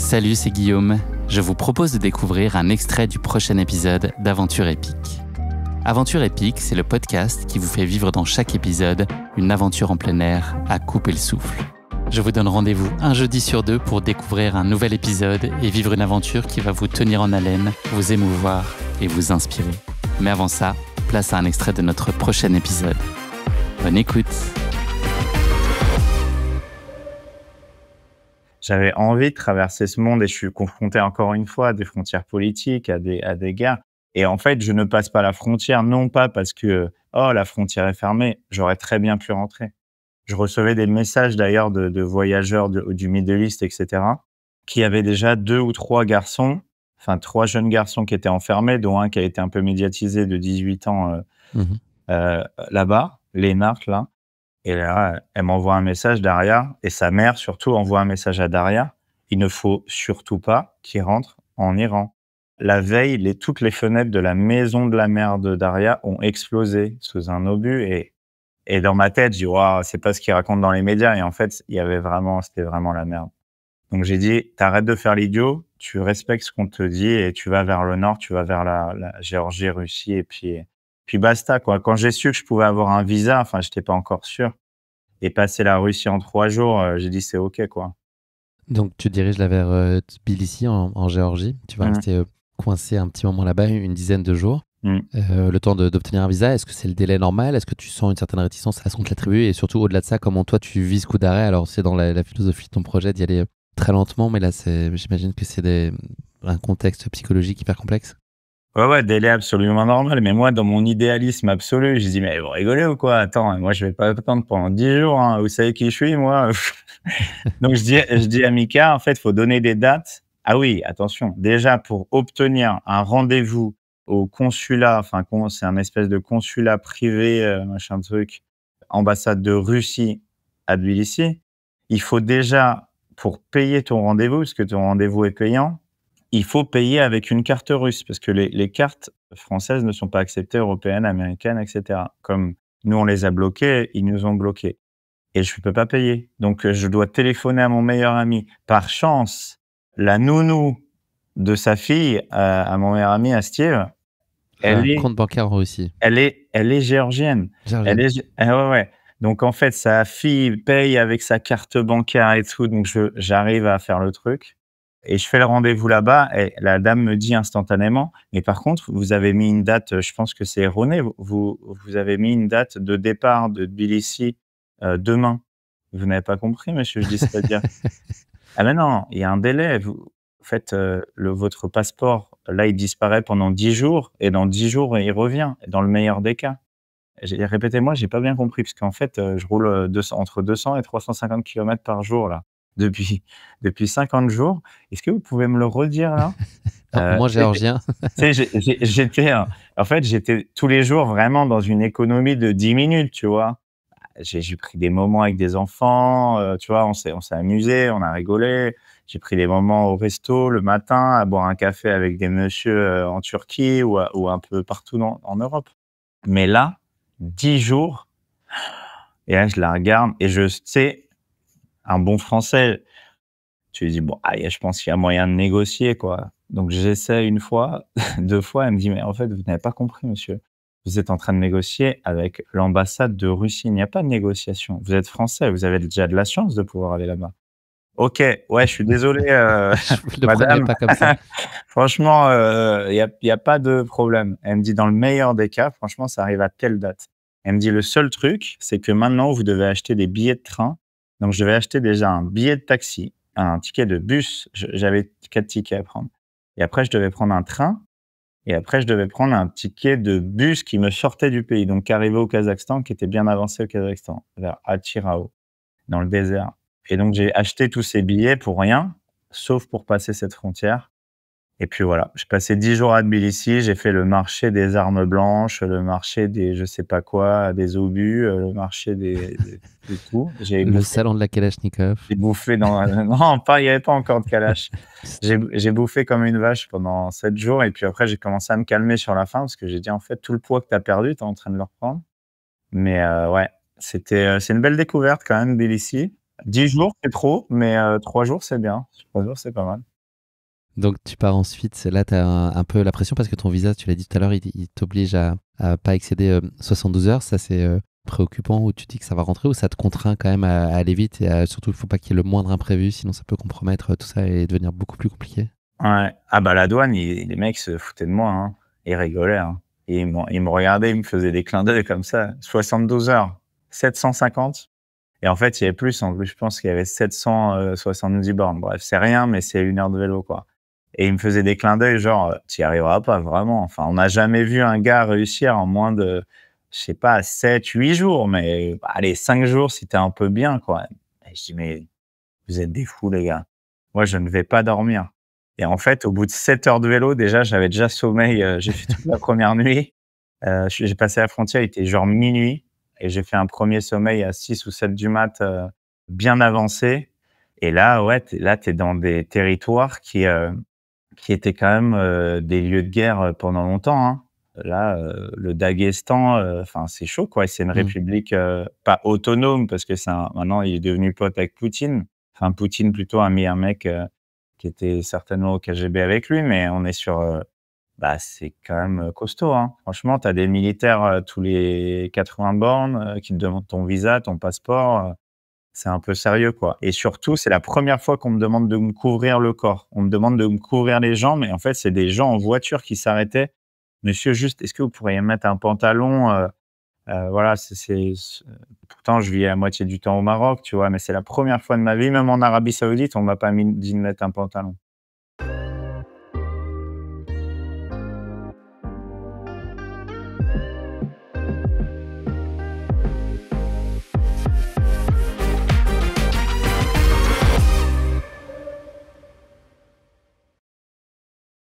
Salut, c'est Guillaume. Je vous propose de découvrir un extrait du prochain épisode d'Aventure épique. Aventure épique, c'est le podcast qui vous fait vivre dans chaque épisode une aventure en plein air à couper le souffle. Je vous donne rendez-vous un jeudi sur 2 pour découvrir un nouvel épisode et vivre une aventure qui va vous tenir en haleine, vous émouvoir et vous inspirer. Mais avant ça, place à un extrait de notre prochain épisode. Bonne écoute. J'avais envie de traverser ce monde et je suis confronté encore une fois à des frontières politiques, à des guerres. Et en fait, je ne passe pas la frontière, non pas parce que la frontière est fermée, j'aurais très bien pu rentrer. Je recevais des messages d'ailleurs de voyageurs du Middle East, etc., qui avaient déjà 2 ou 3 garçons, enfin 3 jeunes garçons qui étaient enfermés, dont un qui a été un peu médiatisé de 18 ans là-bas, l'énarque là. Et là, elle m'envoie un message, Daria, et sa mère surtout envoie un message à Daria. Il ne faut surtout pas qu'il rentre en Iran. La veille, toutes les fenêtres de la maison de la mère de Daria ont explosé sous un obus. Et dans ma tête, je dis, waouh, c'est pas ce qu'ils racontent dans les médias. Et en fait, c'était vraiment la merde. Donc j'ai dit, t'arrêtes de faire l'idiot, tu respectes ce qu'on te dit et tu vas vers le nord, tu vas vers la Géorgie, Russie, et puis basta, quoi. Quand j'ai su que je pouvais avoir un visa, enfin, j'étais pas encore sûr, et passer la Russie en 3 jours, j'ai dit c'est OK, quoi. Donc tu te diriges là vers Tbilissi en Géorgie. Tu vas rester coincé un petit moment là-bas, une dizaine de jours. Le temps d'obtenir un visa. Est-ce que c'est le délai normal? Est-ce que tu sens une certaine réticence à ce qu'on te l'attribue? Et surtout, au-delà de ça, comment toi tu vis ce coup d'arrêt? Alors c'est dans la philosophie de ton projet d'y aller très lentement, mais là j'imagine que c'est un contexte psychologique hyper complexe. Ouais, délai absolument normal. Mais moi, dans mon idéalisme absolu, je dis, mais vous rigolez ou quoi? Attends, moi, je vais pas attendre pendant 10 jours, hein. Vous savez qui je suis, moi? Donc, je dis à Mika, en fait, il faut donner des dates. Ah oui, attention. Déjà, pour obtenir un rendez-vous au consulat, enfin, c'est un espèce de consulat privé, machin truc, ambassade de Russie à Tbilissi, il faut déjà, pour payer ton rendez-vous, parce que ton rendez-vous est payant, il faut payer avec une carte russe parce que les cartes françaises ne sont pas acceptées, européennes, américaines, etc. Comme nous, on les a bloquées, ils nous ont bloqués. Et je ne peux pas payer. Donc, je dois téléphoner à mon meilleur ami. Par chance, la nounou de sa fille, à mon meilleur ami, à Steve, compte bancaire en Russie. Elle est géorgienne. Ouais. Donc, en fait, sa fille paye avec sa carte bancaire et tout. Donc, j'arrive à faire le truc. Et je fais le rendez-vous là-bas et la dame me dit instantanément, mais par contre, vous avez mis une date, je pense que c'est erroné, vous avez mis une date de départ de Tbilissi demain. Vous n'avez pas compris, monsieur? Je dis, c'est-à-dire? Ah ben non, il y a un délai. Vous faites votre passeport, là, il disparaît pendant 10 jours et dans 10 jours, il revient, dans le meilleur des cas. Répétez-moi, j'ai pas bien compris, parce qu'en fait, je roule entre 200 et 350 kilomètres par jour, là. Depuis 50 jours. Est-ce que vous pouvez me le redire là? Moi, géorgien. Tu sais, j'étais tous les jours vraiment dans une économie de 10 minutes, tu vois? J'ai pris des moments avec des enfants, tu vois? On s'est amusés, on a rigolé. J'ai pris des moments au resto le matin, à boire un café avec des messieurs, en Turquie ou un peu partout en Europe. Mais là, 10 jours, et là, je la regarde et tu sais, un bon français, tu lui dis, bon, allez, je pense qu'il y a moyen de négocier, quoi. Donc, j'essaie 1 fois, 2 fois, elle me dit, mais en fait, vous n'avez pas compris, monsieur. Vous êtes en train de négocier avec l'ambassade de Russie. Il n'y a pas de négociation. Vous êtes français, vous avez déjà de la chance de pouvoir aller là-bas. OK, ouais, je suis désolé, Je le madame. prenais pas comme ça. Franchement, il y a pas de problème. Elle me dit, dans le meilleur des cas, franchement, ça arrive à telle date. Elle me dit, le seul truc, c'est que maintenant, vous devez acheter des billets de train. Donc, je devais acheter déjà un billet de taxi, un ticket de bus. J'avais 4 tickets à prendre. Et après, je devais prendre un train. Et après, je devais prendre un ticket de bus qui me sortait du pays. Donc, qui arrivait au Kazakhstan, qui était bien avancé au Kazakhstan, vers Atirao, dans le désert. Et donc, j'ai acheté tous ces billets pour rien, sauf pour passer cette frontière. Et puis voilà, j'ai passé 10 jours à Tbilissi, j'ai fait le marché des armes blanches, le marché des je sais pas quoi, des obus, le marché de tout. Le salon de la Kalachnikov. J'ai bouffé dans non, il y avait pas encore de Kalash. J'ai bouffé comme une vache pendant 7 jours et puis après j'ai commencé à me calmer sur la fin parce que j'ai dit: «En fait, tout le poids que tu as perdu, tu es en train de le reprendre». Mais ouais, c'est une belle découverte quand même, Tbilissi. 10 jours, c'est trop, mais 3 jours, c'est bien. 3 jours, c'est pas mal. Donc, tu pars ensuite. Là, tu as un peu la pression parce que ton visa, tu l'as dit tout à l'heure, il t'oblige à pas excéder 72 heures. Ça, c'est préoccupant ou tu dis que ça va rentrer ou ça te contraint quand même à aller vite et surtout, il ne faut pas qu'il y ait le moindre imprévu, sinon ça peut compromettre tout ça et devenir beaucoup plus compliqué. Ouais. Ah bah la douane, les mecs se foutaient de moi. Hein. Ils rigolaient. Hein. Et ils me regardaient, ils me faisaient des clins d'œil comme ça. 72 heures, 750. Et en fait, il y avait plus. En plus, je pense qu'il y avait 770 bornes. Bref, c'est rien, mais c'est 1 heure de vélo, quoi. Et il me faisait des clins d'œil, genre, tu y arriveras pas, vraiment. Enfin, on n'a jamais vu un gars réussir en moins de, je sais pas, 7, 8 jours, mais allez, 5 jours si t'es un peu bien, quoi. Et je dis, mais vous êtes des fous, les gars. Moi, je ne vais pas dormir. Et en fait, au bout de 7 heures de vélo, déjà, j'avais déjà sommeil. J'ai fait toute la première nuit. J'ai passé la frontière, il était genre minuit. Et j'ai fait un premier sommeil à 6 ou 7 du mat, bien avancé. Et là, ouais, là, t'es dans des territoires qui étaient quand même des lieux de guerre pendant longtemps. Hein. Là, le Daghestan, enfin, c'est chaud, quoi. C'est une république pas autonome parce que maintenant, il est devenu pote avec Poutine. Enfin, Poutine plutôt a mis un mec qui était certainement au KGB avec lui, mais on est sur c'est quand même costaud, hein. Franchement, tu as des militaires tous les 80 bornes qui te demandent ton visa, ton passeport. C'est un peu sérieux, quoi. Et surtout, c'est la première fois qu'on me demande de me couvrir le corps. On me demande de me couvrir les jambes, mais en fait, c'est des gens en voiture qui s'arrêtaient. Monsieur, juste, est-ce que vous pourriez mettre un pantalon voilà, pourtant, je vis à moitié du temps au Maroc, tu vois, mais c'est la première fois de ma vie, même en Arabie Saoudite, on m'a pas dit de mettre un pantalon.